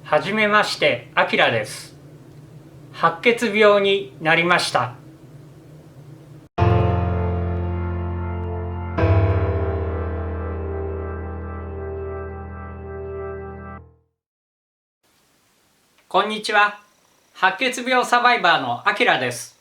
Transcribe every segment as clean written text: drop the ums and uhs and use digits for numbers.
はじめまして、あきらです。白血病になりました。こんにちは。白血病サバイバーのあきらです。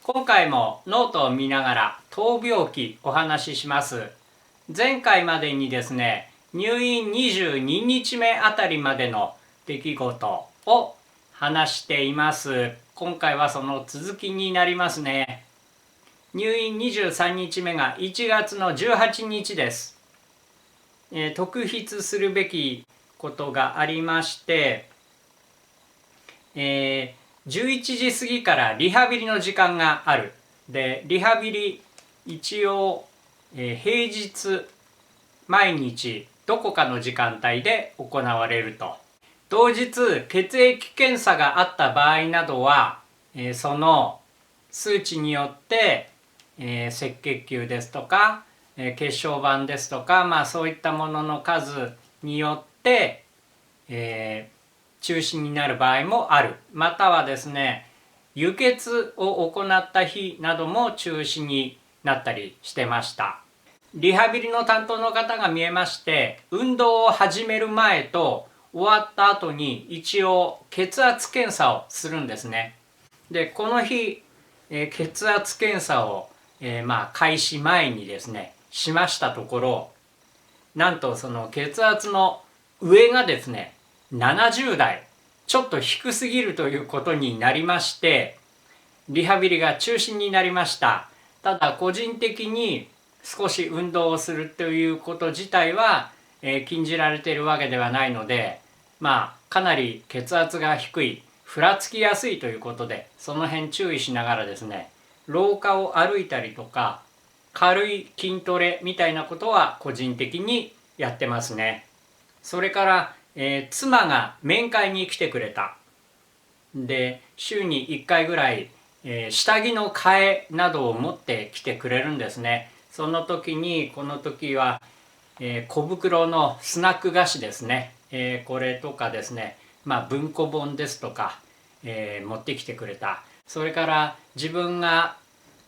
今回もノートを見ながら闘病期お話しします。前回までにですね、入院22日目あたりまでの出来事を話しています。今回はその続きになりますね。入院23日目が1月の18日です。特筆するべきことがありまして、11時過ぎからリハビリの時間がある。で、リハビリ一応、平日毎日どこかの時間帯で行われると。同日血液検査があった場合などは、その数値によって、赤血球ですとか、血小板ですとか、そういったものの数によって、中止になる場合もある。またはですね、輸血を行った日なども中止になったりしてました。リハビリの担当の方が見えまして、運動を始める前と終わった後に一応血圧検査をするんですね。で、この日、血圧検査を、開始前にですね、しましたところ、なんとその血圧の上がですね、70代、ちょっと低すぎるということになりまして、リハビリが中止になりました。ただ個人的に少し運動をするということ自体は、禁じられているわけではないので、かなり血圧が低い、ふらつきやすいということで、その辺注意しながらですね、廊下を歩いたりとか、軽い筋トレみたいなことは個人的にやってますね。それから、妻が面会に来てくれた。で、週に1回ぐらい、下着の替えなどを持ってきてくれるんですね。その時に、この時は、小袋のスナック菓子ですね。これとかですね、文庫本ですとか、持ってきてくれた。それから自分が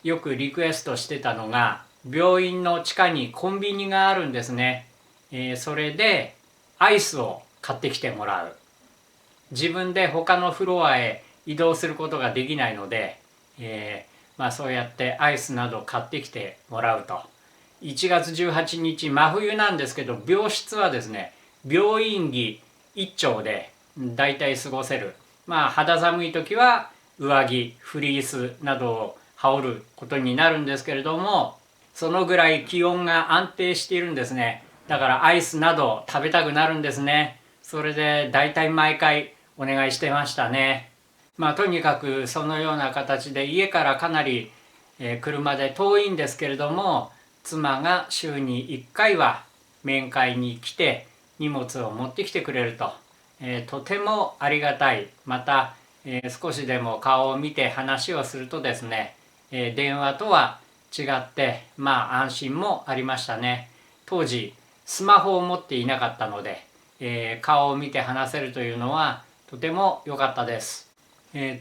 よくリクエストしてたのが、病院の地下にコンビニがあるんですね。それでアイスを買ってきてもらう。自分で他のフロアへ移動することができないので、そうやってアイスなど買ってきてもらうと。1月18日真冬なんですけど、病室はですね、病院着一丁でだいたい過ごせる。肌寒い時は上着、フリースなどを羽織ることになるんですけれども、そのぐらい気温が安定しているんですね。だからアイスなど食べたくなるんですね。それでだいたい毎回お願いしてましたね。とにかくそのような形で家からかなり、車で遠いんですけれども、妻が週に1回は面会に来て荷物を持ってきてくれると、とてもありがたい。また、少しでも顔を見て話をするとですね、電話とは違って安心もありましたね。当時スマホを持っていなかったので、顔を見て話せるというのはとても良かったです。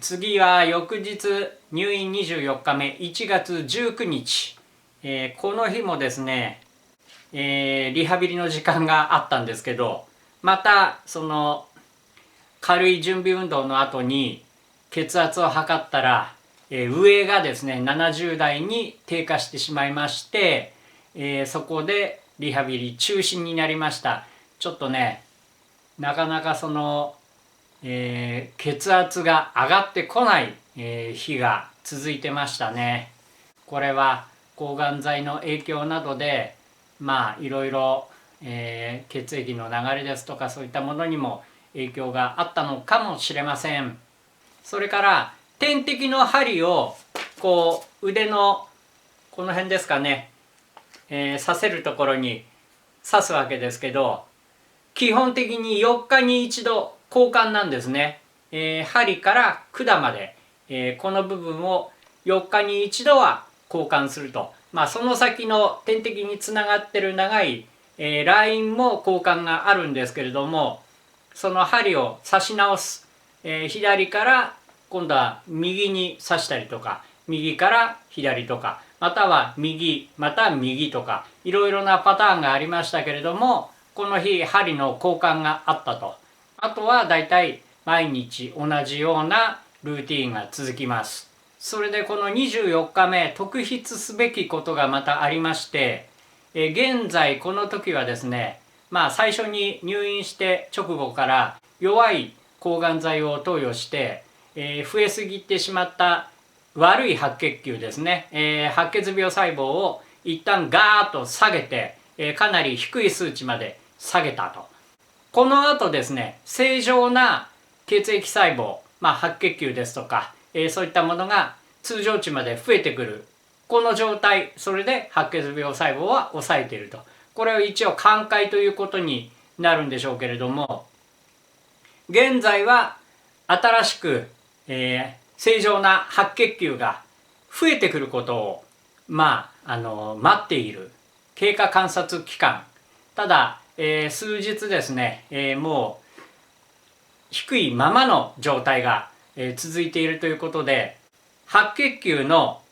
次は翌日入院24日目1月19日、この日もですね、リハビリの時間があったんですけど、またその軽い準備運動の後に血圧を測ったら、上がですね70代に低下してしまいまして、そこでリハビリ中止になりました。ちょっとね、なかなかその、血圧が上がってこない、日が続いてましたね。これは抗がん剤の影響などでいろいろ、血液の流れですとかそういったものにも影響があったのかもしれません。それから点滴の針をこう腕のこの辺ですかね、刺せるところに刺すわけですけど、基本的に4日に1度交換なんですね。針から管まで、この部分を4日に1度は交換すると。その先の点滴につながってる長い、ラインも交換があるんですけれども、その針を刺し直す、左から今度は右に刺したりとか、右から左とか、または右また右とか、いろいろなパターンがありましたけれども、この日針の交換があったと。あとはだいたい毎日同じようなルーティーンが続きます。それでこの24日目、特筆すべきことがまたありまして、現在この時はですね、最初に入院して直後から弱い抗がん剤を投与して、増えすぎてしまった悪い白血球ですね、白血病細胞を一旦ガーッと下げて、かなり低い数値まで下げたと。この後ですね、正常な血液細胞、白血球ですとか、そういったものが通常値まで増えてくる、この状態、それで白血病細胞は抑えていると。これを一応寛解ということになるんでしょうけれども、現在は新しく、正常な白血球が増えてくることを待っている経過観察期間。ただ、数日ですね、もう低いままの状態が、続いているということで、白血球の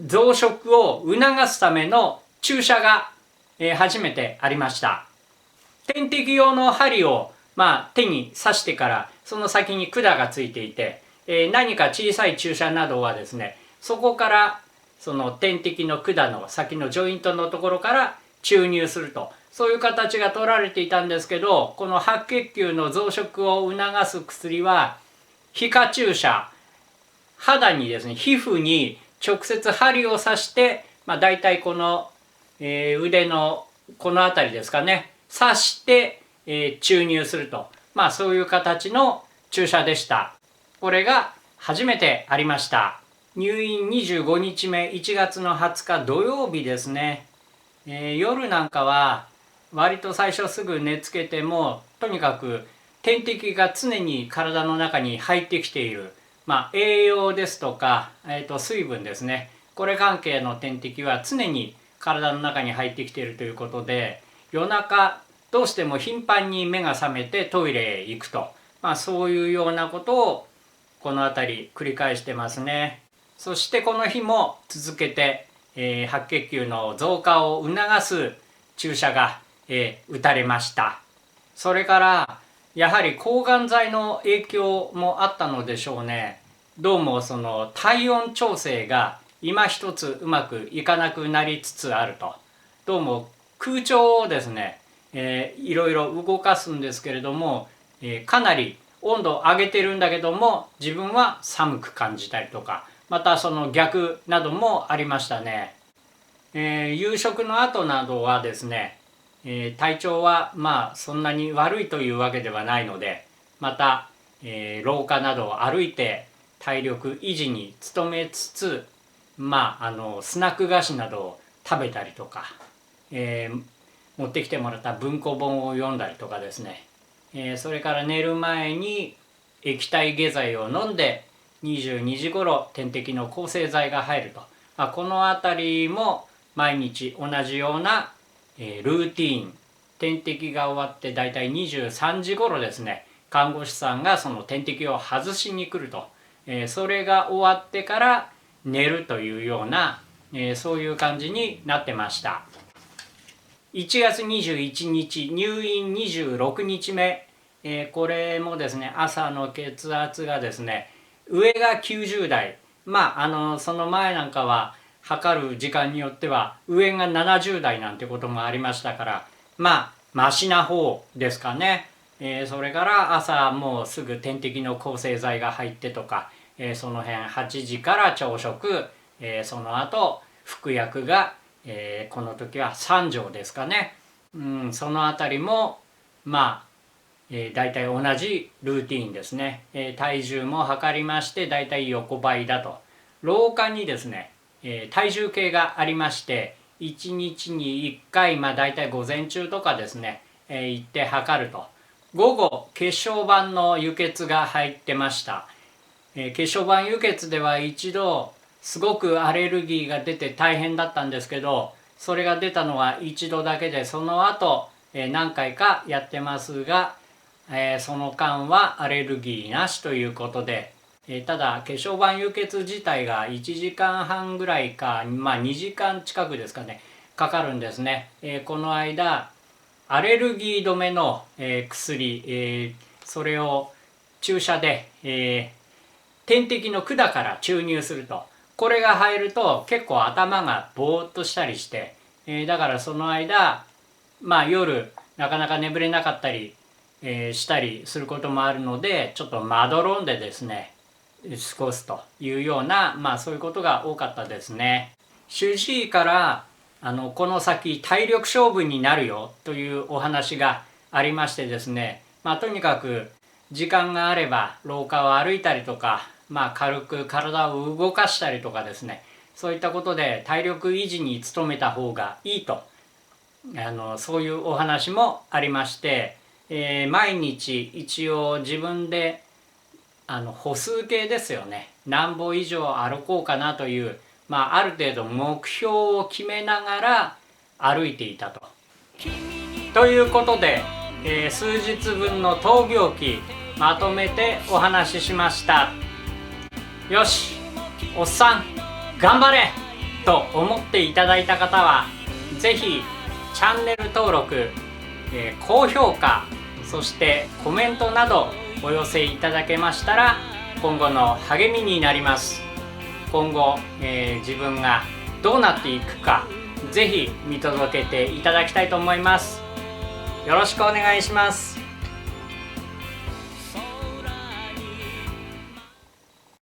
増殖を促すための注射が、初めてありました。点滴用の針を、手に刺してからその先に管がついていて、何か小さい注射などはですね、そこからその点滴の管の先のジョイントのところから注入すると、そういう形が取られていたんですけど、この白血球の増殖を促す薬は皮下注射、肌にですね、皮膚に直接針を刺して、だいたいこの、腕のこの辺りですかね、刺して、注入すると、そういう形の注射でした。これが初めてありました。入院25日目、1月の20日土曜日ですね。夜なんかは割と最初すぐ寝つけても、とにかく点滴が常に体の中に入ってきている、栄養ですとか、水分ですね、これ関係の点滴は常に体の中に入ってきているということで、夜中どうしても頻繁に目が覚めてトイレへ行くと、そういうようなことをこの辺り繰り返してますね。そしてこの日も続けて、白血球の増加を促す注射が、打たれました。それからやはり抗がん剤の影響もあったのでしょうね。どうもその体温調整が今一つうまくいかなくなりつつあると。どうも空調をですね、いろいろ動かすんですけれども、かなり温度を上げてるんだけども自分は寒く感じたりとか、またその逆などもありましたね。夕食の後などはですね、体調はそんなに悪いというわけではないので、また、廊下などを歩いて体力維持に努めつつ、スナック菓子などを食べたりとか、持ってきてもらった文庫本を読んだりとかですね、それから寝る前に液体下剤を飲んで22時頃点滴の抗生剤が入ると、この辺りも毎日同じような、ルーティーン、点滴が終わってだいたい23時頃ですね、看護師さんがその点滴を外しに来ると、それが終わってから寝るというような、そういう感じになってました。1月21日入院26日目、これもですね、朝の血圧がですね、上が90代、その前なんかは測る時間によっては上が70代なんてこともありましたから、マシな方ですかね。それから朝もうすぐ点滴の抗生剤が入ってとか、その辺8時から朝食、その後服薬が、この時は3錠ですかね。そのあたりもだいたい同じルーティーンですね。体重も測りましてだいたい横ばいだと。廊下にですね、体重計がありまして、1日に1回、だいたい午前中とかですね、行って測ると。午後血小板の輸血が入ってました。血小板輸血では一度すごくアレルギーが出て大変だったんですけど、それが出たのは一度だけで、その後何回かやってますが、その間はアレルギーなしということで、ただ化粧板輸血自体が1時間半ぐらいか、2時間近くですかね、かかるんですね。この間アレルギー止めの、薬、それを注射で、点滴の管から注入すると、これが入ると結構頭がぼーっとしたりして、だからその間夜なかなか眠れなかったり、したりすることもあるので、ちょっとまどろんでですね過ごすというような、そういうことが多かったですね。主治医からこの先体力勝負になるよというお話がありましてですね、とにかく時間があれば廊下を歩いたりとか、軽く体を動かしたりとかですね、そういったことで体力維持に努めた方がいいと、そういうお話もありまして、毎日一応自分で歩数計ですよね、何歩以上歩こうかなという、ある程度目標を決めながら歩いていたと。ということで、数日分の闘病記まとめてお話ししました。よし、おっさん頑張れと思っていただいた方は是非チャンネル登録、高評価、そしてコメントなどお寄せいただけましたら今後の励みになります。今後、自分がどうなっていくか是非見届けていただきたいと思います。よろしくお願いします。